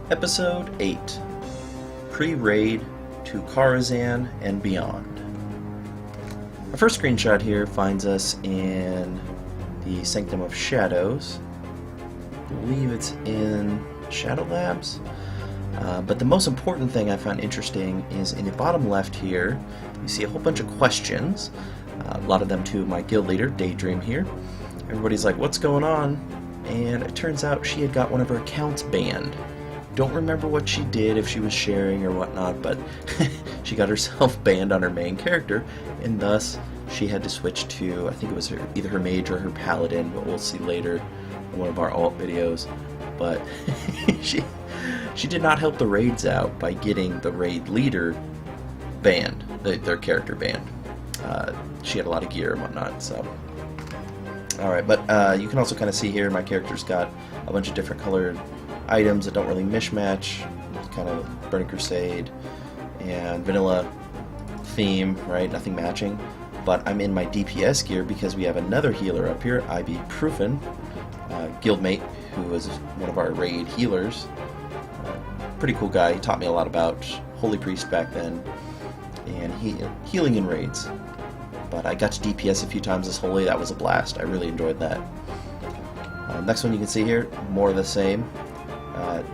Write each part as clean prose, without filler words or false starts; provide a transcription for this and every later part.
Episode 8 Pre-Raid to Karazhan and Beyond. Our first screenshot here finds us in the Sanctum of Shadows. I believe it's in Shadow Labs. But the most important thing I found interesting is in the bottom left here, you see a whole bunch of questions. A lot of them to my guild leader, Daydream here. Everybody's like, what's going on? And it turns out she had got one of her accounts banned. Don't remember what she did, if she was sharing or whatnot, but she got herself banned on her main character, and thus she had to switch to, I think it was either her mage or her paladin, but we'll see later in one of our alt videos. But she did not help the raids out by getting the raid leader banned, their character banned. She had a lot of gear and whatnot, so. Alright, but you can also kind of see here my character's got a bunch of different colored items that don't really mishmatch, kind of Burning Crusade and vanilla theme, right? Nothing matching. But I'm in my DPS gear because we have another healer up here, IB Proofin, guildmate, who is one of our raid healers. Pretty cool guy. He taught me a lot about Holy Priest back then and healing in raids. But I got to DPS a few times as Holy. That was a blast. I really enjoyed that. Next one you can see here, more of the same.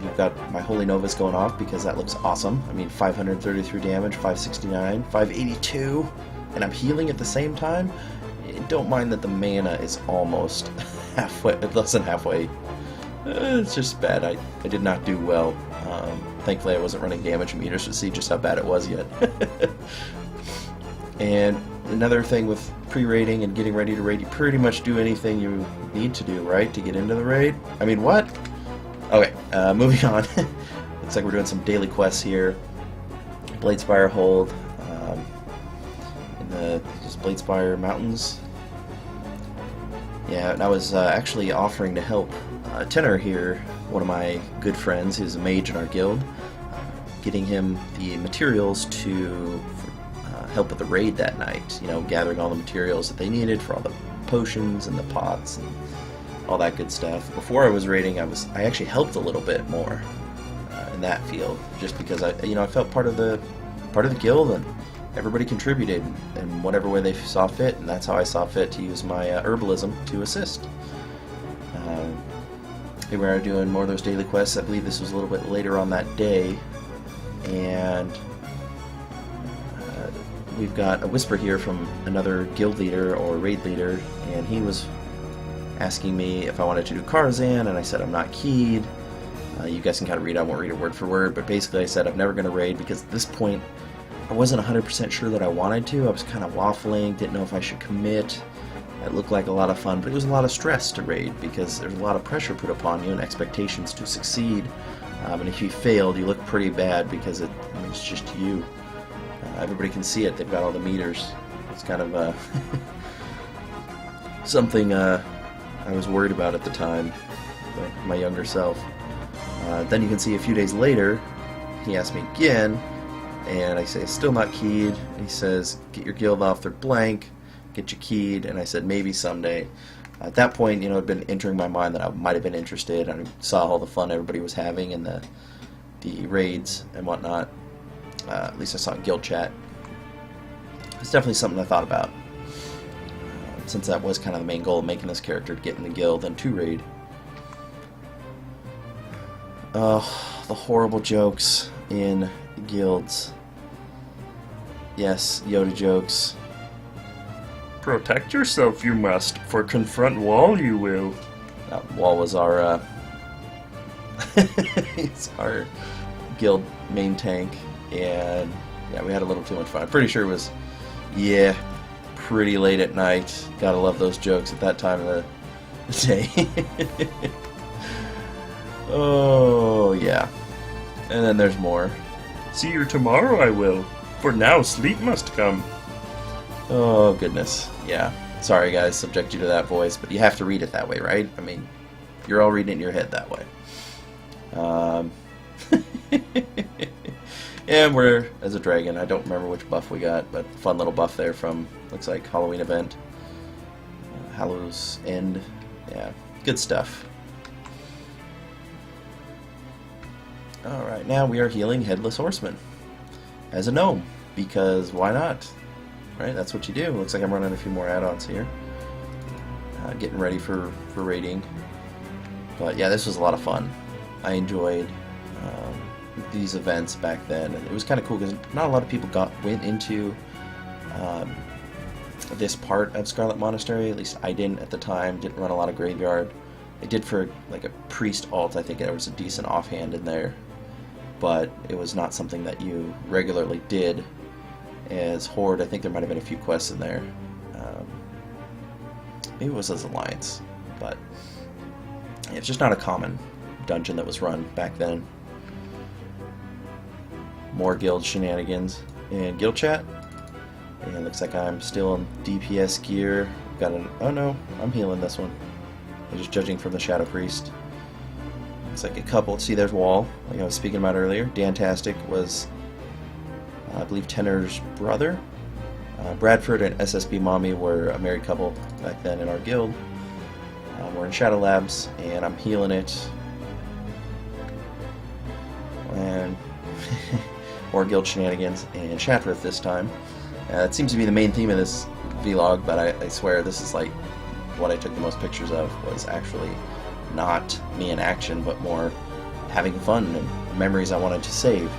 You've got my Holy Novas going off because that looks awesome. I mean, 533 damage, 569, 582, and I'm healing at the same time. Don't mind that the mana is almost halfway, less than halfway. It's just bad. I did not do well. Thankfully I wasn't running damage meters to see just how bad it was yet. And another thing with pre-raiding and getting ready to raid, you pretty much do anything you need to do, right, to get into the raid? I mean, what? Okay, moving on. Looks like we're doing some daily quests here. Bladespire hold in the Bladespire Mountains. Yeah, and I was actually offering to help Tenor here, one of my good friends who's a mage in our guild, getting him the materials to help with the raid that night. You know, gathering all the materials that they needed for all the potions and the pots and all that good stuff. Before I was raiding, I actually helped a little bit more in that field, just because I felt part of the guild, and everybody contributed in whatever way they saw fit, and that's how I saw fit to use my herbalism to assist. We were doing more of those daily quests. I believe this was a little bit later on that day, and we've got a whisper here from another guild leader or raid leader, and he was asking me if I wanted to do Karazhan, and I said I'm not keyed. You guys can kind of read, I won't read it word for word, but basically I said I'm never going to raid because at this point I wasn't 100% sure that I wanted to. I was kind of waffling, didn't know if I should commit. It looked like a lot of fun, but it was a lot of stress to raid because there's a lot of pressure put upon you and expectations to succeed. And if you failed, you look pretty bad because it's just you. Everybody can see it. They've got all the meters. It's kind of something I was worried about at the time, my younger self. Then you can see a few days later, he asked me again, and I say, still not keyed. And he says, get your guild off, they're blank, get you keyed. And I said, maybe someday. At that point, it had been entering my mind that I might have been interested. I saw all the fun everybody was having in the raids and whatnot. At least I saw it in guild chat. It's definitely something I thought about, since that was kind of the main goal of making this character, to get in the guild and to raid. Oh, the horrible jokes in guilds. Yes, Yoda jokes. Protect yourself you must, for confront Wall you will. Wall was our it's our guild main tank, and yeah, we had a little too much fun. I'm pretty sure it was, yeah, pretty late at night. Gotta love those jokes at that time of the day. Oh, yeah. And then there's more. See you tomorrow I will, for now sleep must come. Oh, goodness. Yeah. Sorry, guys, subject you to that voice, but you have to read it that way, right? I mean, you're all reading it in your head that way. And we're as a dragon. I don't remember which buff we got, but fun little buff there from, looks like, Halloween event. Hallows End. Yeah, good stuff. Alright, now we are healing Headless Horseman as a gnome, because why not? Right, that's what you do. Looks like I'm running a few more add-ons here. Getting ready for raiding. But yeah, this was a lot of fun. I enjoyed these events back then, and it was kind of cool because not a lot of people went into this part of Scarlet Monastery. At least I didn't at the time. Didn't run a lot of graveyard. I did for like a priest alt. I think there was a decent offhand in there, but it was not something that you regularly did. As Horde, I think there might have been a few quests in there. Maybe it was as Alliance, but it's just not a common dungeon that was run back then. More guild shenanigans in guild chat. And it looks like I'm still in DPS gear. Got an... oh no, I'm healing this one. I'm just judging from the Shadow Priest. Looks like a couple... see, there's Wall, like I was speaking about earlier. Dantastic was, I believe, Tenor's brother. Bradford and SSB Mommy were a married couple back then in our guild. We're in Shadow Labs, and I'm healing it. And more guild shenanigans and Chatrith this time. It seems to be the main theme of this vlog, but I swear this is like what I took the most pictures of was actually not me in action, but more having fun and memories I wanted to save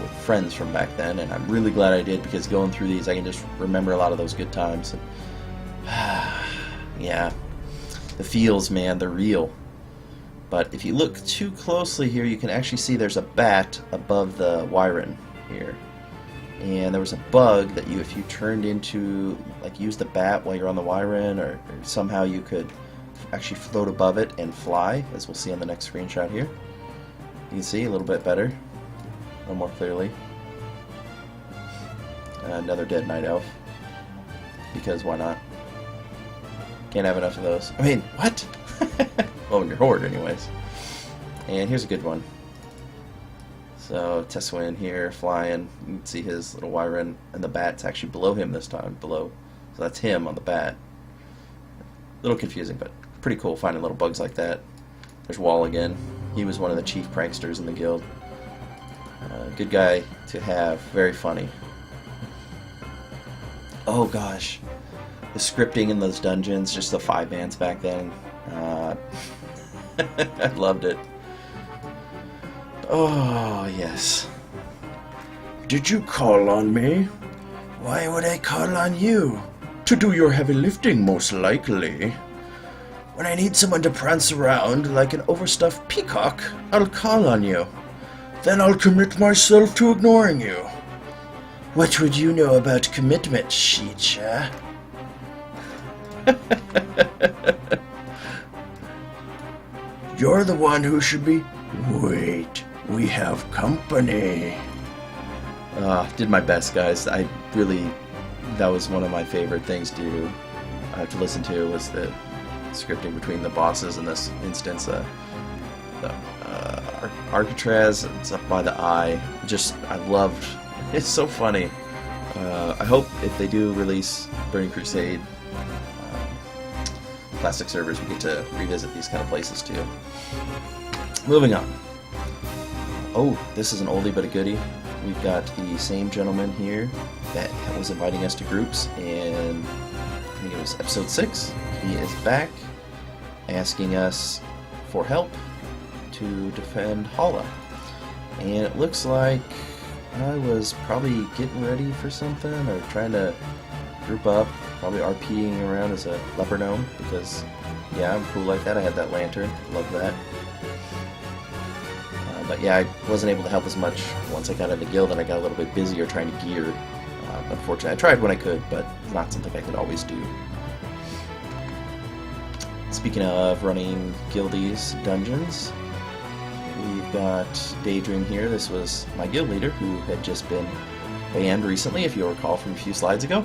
with friends from back then. And I'm really glad I did, because going through these I can just remember a lot of those good times. And, yeah, the feels, man, they're real. But if you look too closely here, you can actually see there's a bat above the Wyron here. And there was a bug that if you turned into, like, use the bat while you're on the Wyron, or somehow you could actually float above it and fly, as we'll see on the next screenshot here. You can see a little bit better, a little more clearly. Another dead night elf, because why not? Can't have enough of those. I mean, what? Well, in your Horde, anyways. And here's a good one. So, Teswin here, flying. You can see his little Wyron, and the bat's actually below him this time, below. So that's him on the bat. A little confusing, but pretty cool finding little bugs like that. There's Wall again. He was one of the chief pranksters in the guild. Good guy to have, very funny. Oh gosh. The scripting in those dungeons, just the 5-mans back then. I loved it. Oh, yes. Did you call on me? Why would I call on you? To do your heavy lifting, most likely. When I need someone to prance around like an overstuffed peacock, I'll call on you. Then I'll commit myself to ignoring you. What would you know about commitment, Sheecha? You're the one who should be... Wait, we have company. Did my best, guys. I really... that was one of my favorite things to listen to, was the scripting between the bosses in this instance. Arcatraz, it's up by the eye. Just, I loved... it's so funny. I hope if they do release Burning Crusade classic servers, we get to revisit these kind of places too. Moving on. Oh, this is an oldie but a goodie. We've got the same gentleman here that was inviting us to groups in, I think it was episode 6. He is back asking us for help to defend Hala. And it looks like I was probably getting ready for something, or trying to group up, probably RPing around as a leper gnome, because yeah, I'm cool like that. I had that lantern, love that. But yeah, I wasn't able to help as much once I got into the guild, and I got a little bit busier trying to gear. Unfortunately, I tried when I could, but not something I could always do. Speaking of running guildies dungeons, we've got Daydream here. This was my guild leader, who had just been banned recently, if you'll recall from a few slides ago,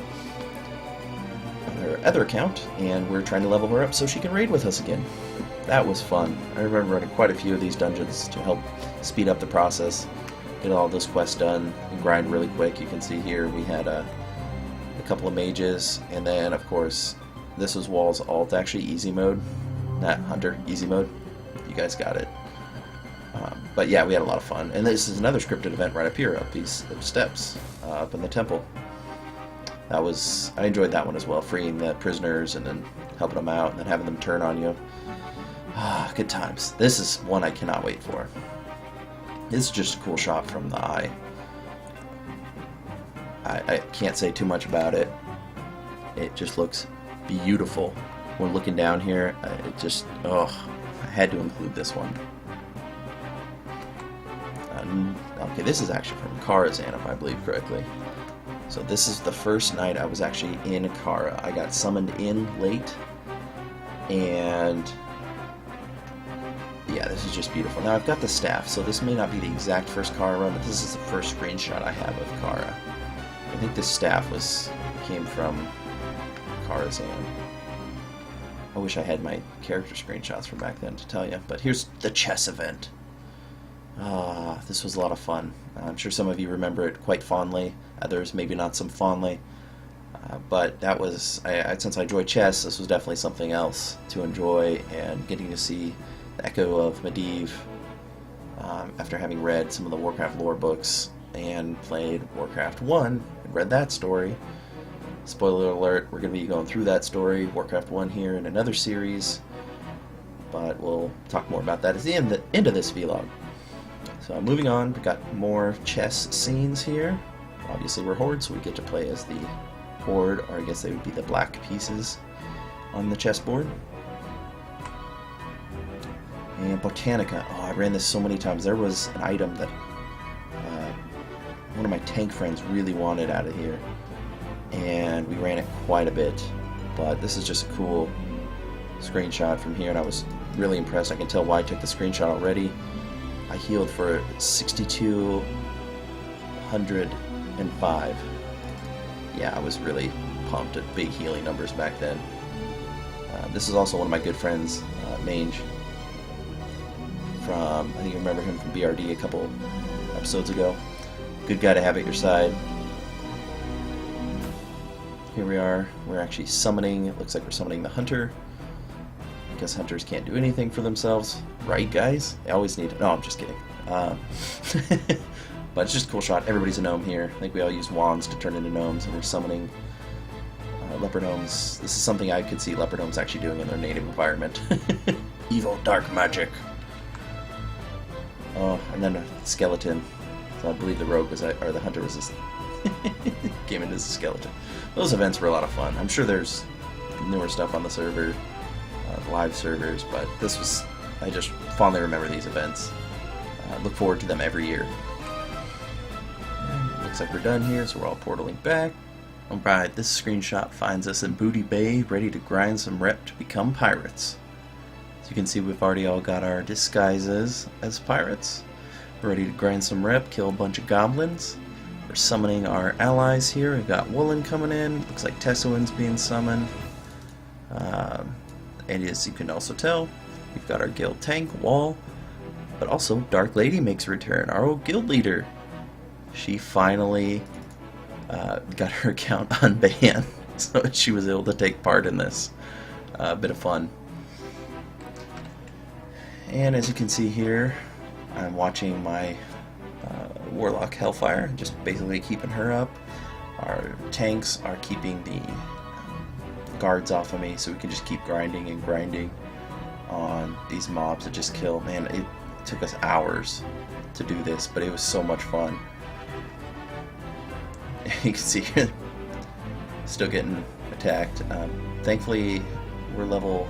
on her other account, and we're trying to level her up so she can raid with us again. That was fun. I remember running quite a few of these dungeons to help speed up the process, get all this quests done, and grind really quick. You can see here we had a couple of mages, and then of course this was Wall's alt, actually easy mode, not Hunter, easy mode. You guys got it. But yeah, we had a lot of fun. And this is another scripted event right up here, up these steps, up in the temple. I enjoyed that one as well, freeing the prisoners and then helping them out and then having them turn on you. Ah, good times. This is one I cannot wait for. This is just a cool shot from the eye. I can't say too much about it. It just looks beautiful. When looking down here, it just, oh, I had to include this one. Okay, this is actually from Karazhan, if I believe correctly. So this is the first night I was actually in Kara. I got summoned in late, and yeah, this is just beautiful. Now I've got the staff, so this may not be the exact first Kara run, but this is the first screenshot I have of Kara. I think this staff came from Karazhan. I wish I had my character screenshots from back then to tell you, but here's the chess event. This was a lot of fun. I'm sure some of you remember it quite fondly, others maybe not so fondly, but that was, since I enjoy chess, this was definitely something else to enjoy, and getting to see the echo of Medivh after having read some of the Warcraft lore books and played Warcraft 1 and read that story. Spoiler alert, we're going to be going through that story, Warcraft 1 here in another series, but we'll talk more about that at the end of this vlog. So moving on, we've got more chess scenes here. Obviously we're Horde, so we get to play as the Horde, or I guess they would be the black pieces on the chessboard. And Botanica, oh, I ran this so many times. There was an item that one of my tank friends really wanted out of here, and we ran it quite a bit, but this is just a cool screenshot from here, and I was really impressed. I can tell why I took the screenshot already. I healed for 6,205. Yeah, I was really pumped at big healing numbers back then. This is also one of my good friends, Mange, from, I think you remember him from BRD a couple episodes ago. Good guy to have at your side. Here we are. We're actually summoning. It looks like we're summoning the Hunter. I guess Hunters can't do anything for themselves. Right, guys? They always need... No, I'm just kidding. But it's just a cool shot. Everybody's a gnome here. I think we all use wands to turn into gnomes, and we're summoning leopard gnomes. This is something I could see leopard gnomes actually doing in their native environment. Evil dark magic. Oh, and then a skeleton. So I believe the rogue was, or the hunter was this. Came in as a skeleton. Those events were a lot of fun. I'm sure there's newer stuff on the server, live servers, but this was, I just fondly remember these events. Look forward to them every year. And looks like we're done here, so we're all portaling back. Alright, this screenshot finds us in Booty Bay, ready to grind some rep to become pirates. As you can see, we've already all got our disguises as pirates. We're ready to grind some rep, kill a bunch of goblins. We're summoning our allies here. We've got Woolen coming in. Looks like Tessuin's being summoned. And as you can also tell, we've got our guild tank, Wall. But also, Dark Lady makes a return, our old guild leader. She finally got her account unbanned, so she was able to take part in this. A bit of fun. And as you can see here, I'm watching my Warlock Hellfire, just basically keeping her up. Our tanks are keeping the guards off of me, so we can just keep grinding and grinding on these mobs that just kill. Man, it took us hours to do this, but it was so much fun. You can see here, still getting attacked. Thankfully, we're level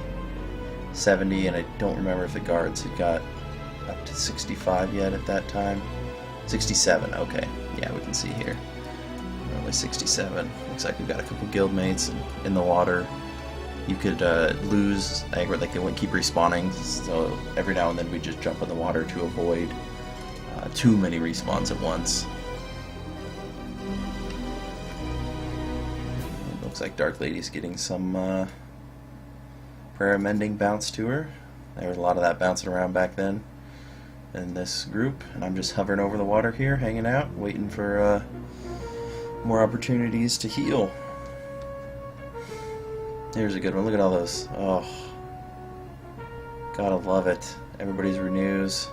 70, and I don't remember if the guards had got up to 65 yet at that time. 67, okay. Yeah, we can see here. We're only 67. Looks like we've got a couple guildmates in the water. You could lose aggro, like they wouldn't keep respawning, so every now and then we just jump in the water to avoid too many respawns at once. Looks like Dark Lady's getting some prayer mending bounce to her. There was a lot of that bouncing around back then in this group, and I'm just hovering over the water here, hanging out, waiting for more opportunities to heal. Here's a good one. Look at all those. Oh, gotta love it. Everybody's renews.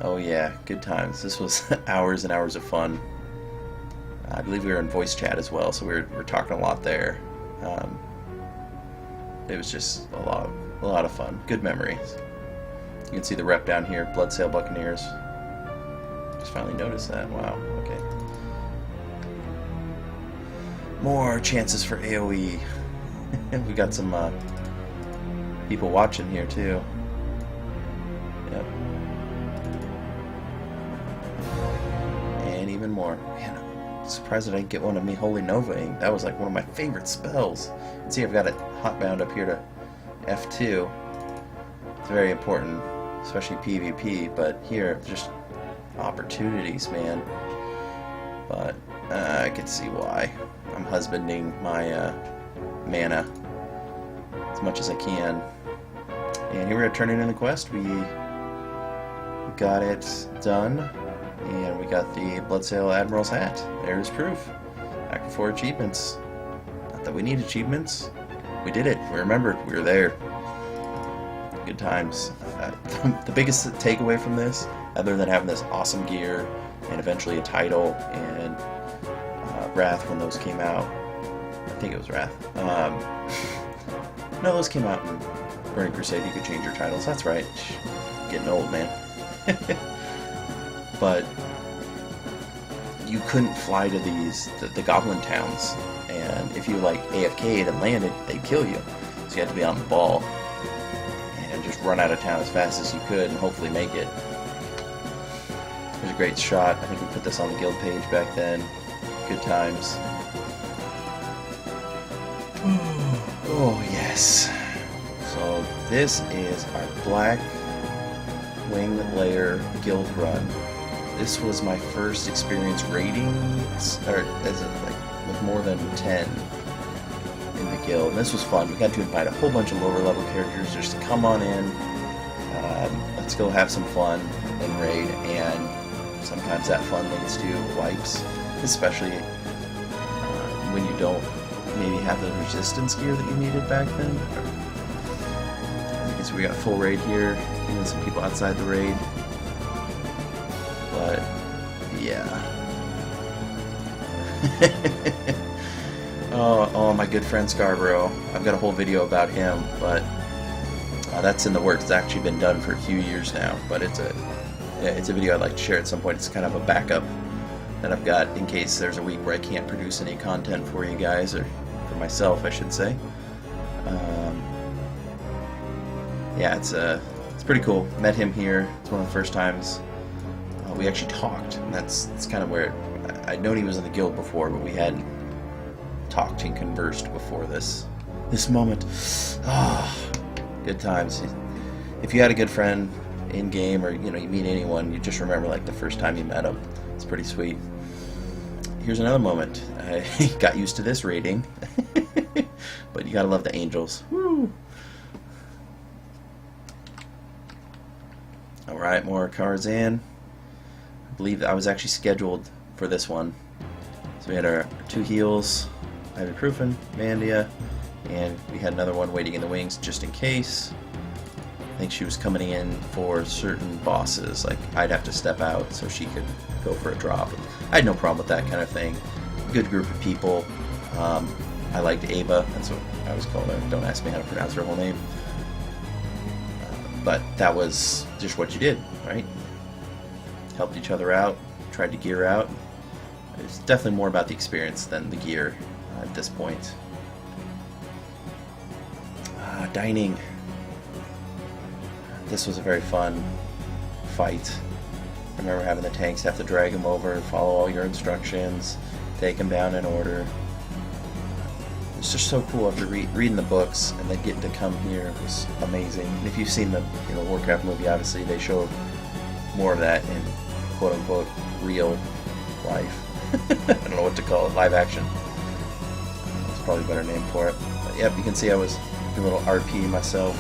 Oh yeah, good times. This was hours and hours of fun. I believe we were in voice chat as well, so we were talking a lot there. It was just a lot of fun. Good memories. You can see the rep down here, Bloodsail Buccaneers. Just finally noticed that. Wow. Okay. More chances for AoE. We got some people watching here too. Yep. And even more. Man, I'm surprised that I didn't get one of me Holy Novaing. That was like one of my favorite spells. You can see I've got it hotbound up here to F2. It's very important, especially PvP, but here, just opportunities, man. But I can see why. I'm husbanding my mana as much as I can. And here we are turning in the quest. We got it done, and we got the Bloodsail Admiral's hat. There's proof. Back to 4 achievements. Not that we need achievements. We did it. We remembered. We were there. Good times. The biggest takeaway from this, other than having this awesome gear and eventually a title and Wrath when those came out. I think it was Wrath. No, those came out in Burning Crusade. You could change your titles. That's right. Getting old, man. But you couldn't fly to the goblin towns, and if you like AFK'd and landed, they'd kill you. So you had to be on the ball and just run out of town as fast as you could and hopefully make it. It was a great shot. I think we put this on the guild page back then. Good times. Oh yes. So this is our Black Wing Layer guild run. This was my first experience raiding, or as with more than 10 in the guild. And this was fun. We got to invite a whole bunch of lower level characters just to come on in. Let's go have some fun and raid. And sometimes that fun leads to wipes, especially when you don't maybe have the resistance gear that you needed back then. So we got a full raid here, even some people outside the raid. But yeah. oh, my good friend Scarborough. I've got a whole video about him, but that's in the works. It's actually been done for a few years now, but it's a video I'd like to share at some point. It's kind of a backup that I've got in case there's a week where I can't produce any content for you guys, or for myself, I should say. Yeah, it's pretty cool. Met him here. It's one of the first times we actually talked, and that's kind of where I'd known he was in the guild before, but we hadn't talked and conversed before this moment. Good times. If you had a good friend in game, or you meet anyone, you just remember like the first time you met them. It's pretty sweet. Here's another moment. I got used to this rating, but you gotta love the angels. Woo! Alright, more Karazhan. I believe I was actually scheduled for this one. So we had our 2 heals, Ibuprofen, Mandia, and we had another one waiting in the wings just in case. I think she was coming in for certain bosses, like I'd have to step out so she could go for a drop. I had no problem with that kind of thing. Good group of people. I liked Ava, that's what I always call her. Don't ask me how to pronounce her whole name. But that was just what you did, right? Helped each other out, tried to gear out. It's definitely more about the experience than the gear at this point. Dining. This was a very fun fight. I remember having the tanks have to drag them over, follow all your instructions, take them down in order. It's just so cool after reading the books and then getting to come here. It was amazing. And if you've seen the Warcraft movie, obviously they show more of that in quote-unquote real life. I don't know what to call it, live action. That's probably a better name for it. But yep, you can see I was doing a little RP myself.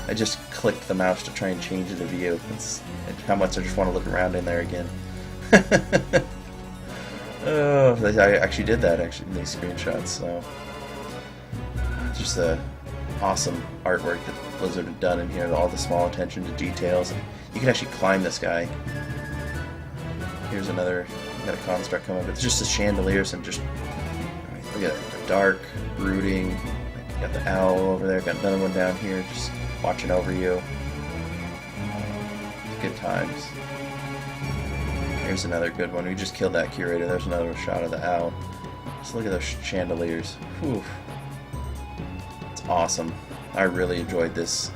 I just clicked the mouse to try and change the view. That's how much I just want to look around in there again. Oh, I actually did that in these screenshots. So just awesome artwork that Blizzard had done in here, all the small attention to details. And you can actually climb this guy. Here's another, got a construct coming up. It's just the chandeliers and just, look at it, the dark, brooding. Got the owl over there, got another one down here just watching over you. Good times. Here's another good one. We just killed that curator. There's another shot of the owl. Just look at those chandeliers. Whew. It's awesome. I really enjoyed this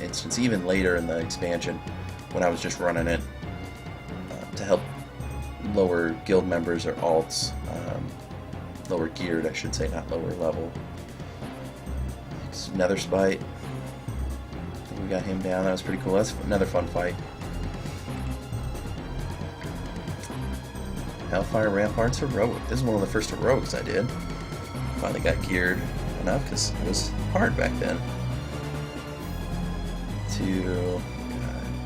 instance, even later in the expansion when I was just running it to help lower guild members or alts. Lower geared, I should say, not lower level. Another spite. I think we got him down. That was pretty cool. That's another fun fight. Hellfire Ramparts Heroic. This is one of the first heroics I did. Finally got geared enough because it was hard back then to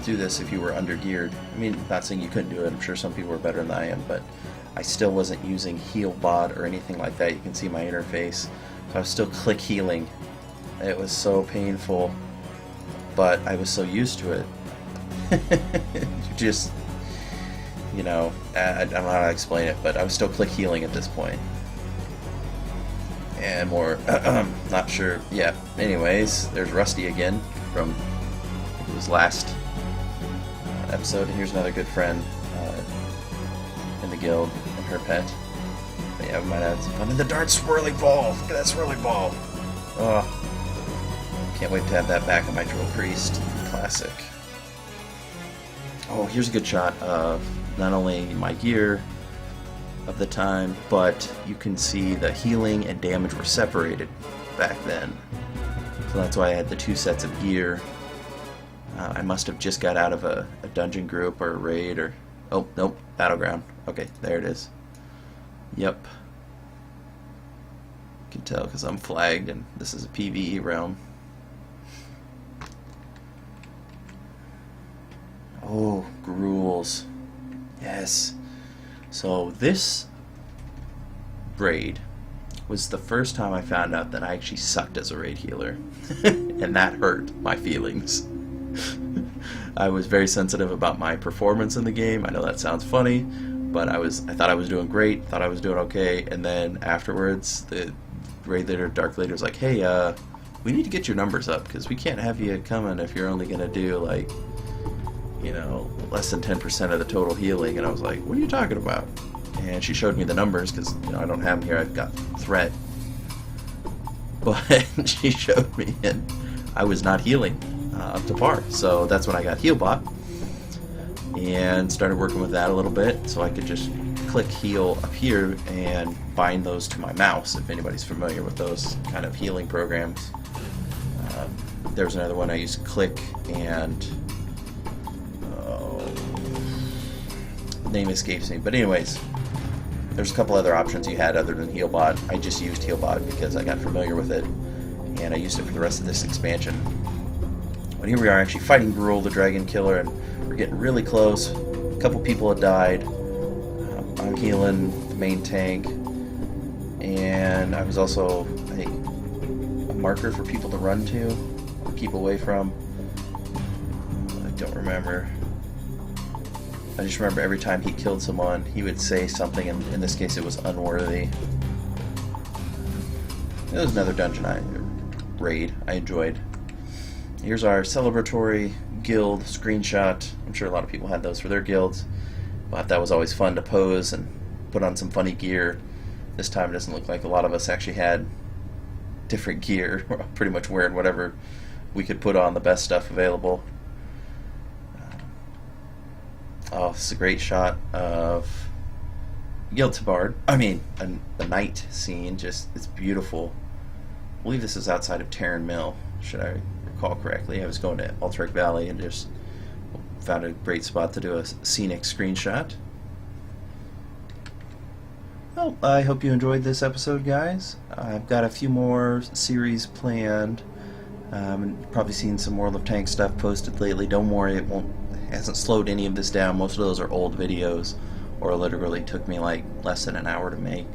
do this if you were under geared. I mean, not saying you couldn't do it. I'm sure some people were better than I am, but I still wasn't using heal bot or anything like that. You can see my interface. So I was still click healing. It was so painful, but I was so used to it. Just, you know, I don't know how to explain it, but I was still click healing at this point. And more, not sure, yeah. Anyways, there's Rusty again from his last episode. And here's another good friend in the guild and her pet. But yeah, we might have some fun. And the dart swirling ball! Look at that swirling ball! Oh. Can't wait to have that back on my Drill Priest. Classic. Oh, here's a good shot of not only my gear of the time, but you can see the healing and damage were separated back then. So that's why I had the two sets of gear. I must have just got out of a dungeon group or a raid or... Oh, nope, Battleground. Okay, there it is. Yep. You can tell because I'm flagged and this is a PvE realm. Oh, Gruuls. Yes. So this raid was the first time I found out that I actually sucked as a raid healer. And that hurt my feelings. I was very sensitive about my performance in the game. I know that sounds funny, but I thought I was doing great, thought I was doing okay, and then afterwards the raid leader, Dark Leader, was like, hey, we need to get your numbers up because we can't have you coming if you're only going to do like, you know, less than 10% of the total healing. And I was like, what are you talking about? And she showed me the numbers because, you know, I don't have them here. I've got threat. But she showed me and I was not healing up to par. So that's when I got Healbot and started working with that a little bit so I could just click heal up here and bind those to my mouse, if anybody's familiar with those kind of healing programs. There's another one I used to click and name escapes me, but anyways, there's a couple other options you had other than Healbot. I just used Healbot because I got familiar with it and I used it for the rest of this expansion. But here we are actually fighting Gruul, the dragon killer, and we're getting really close. A couple people have died. I'm healing the main tank, and I was also a marker for people to run to or keep away from. I don't remember. I just remember every time he killed someone, he would say something, and in this case it was unworthy. It was another raid I enjoyed. Here's our celebratory guild screenshot. I'm sure a lot of people had those for their guilds, but that was always fun to pose and put on some funny gear. This time it doesn't look like a lot of us actually had different gear. We're pretty much wearing whatever we could put on, the best stuff available. Oh, this is a great shot of Yeltabard. I mean, the night scene. Just, it's beautiful. I believe this is outside of Terran Mill, should I recall correctly. I was going to Alterac Valley and just found a great spot to do a scenic screenshot. Well, I hope you enjoyed this episode, guys. I've got a few more series planned. And probably seen some World of Tanks stuff posted lately. Don't worry, it hasn't slowed any of this down. Most of those are old videos, or literally took me like less than an hour to make.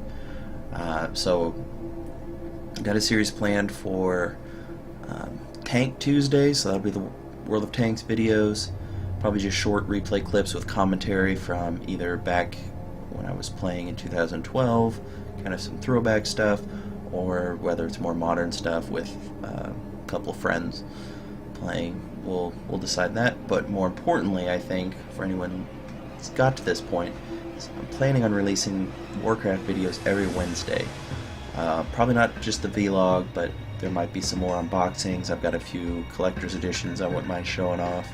So, I've got a series planned for Tank Tuesday, so that'll be the World of Tanks videos. Probably just short replay clips with commentary from either back when I was playing in 2012, kind of some throwback stuff, or whether it's more modern stuff with a couple of friends playing. We'll decide that. But more importantly, I think for anyone that's got to this point, I'm planning on releasing Warcraft videos every Wednesday. Probably not just the vlog, but there might be some more unboxings. I've got a few collector's editions I wouldn't mind showing off.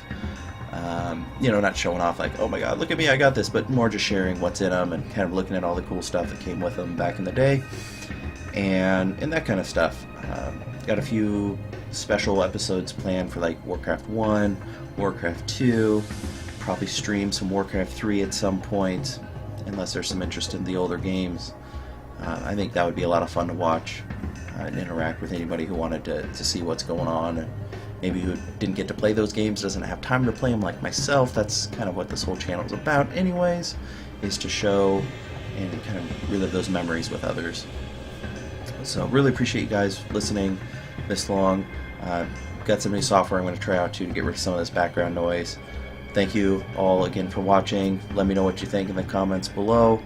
Not showing off like, oh my god, look at me, I got this, but more just sharing what's in them and kind of looking at all the cool stuff that came with them back in the day, and that kind of stuff. Got a few special episodes planned for like Warcraft 1, Warcraft 2, probably stream some Warcraft 3 at some point, unless there's some interest in the older games. I think that would be a lot of fun to watch and interact with anybody who wanted to see what's going on, and maybe who didn't get to play those games, doesn't have time to play them like myself. That's kind of what this whole channel is about anyways, is to show and kind of relive those memories with others. So really appreciate you guys listening this long. Got some new software I'm going to try out too to get rid of some of this background noise. Thank you all again for watching. Let me know what you think in the comments below.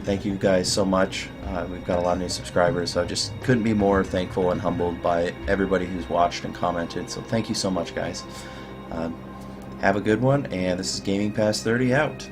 Thank you guys so much. We've got a lot of new subscribers, so I just couldn't be more thankful and humbled by everybody who's watched and commented. So thank you so much, guys. Have a good one, and this is Gaming Past 30 out.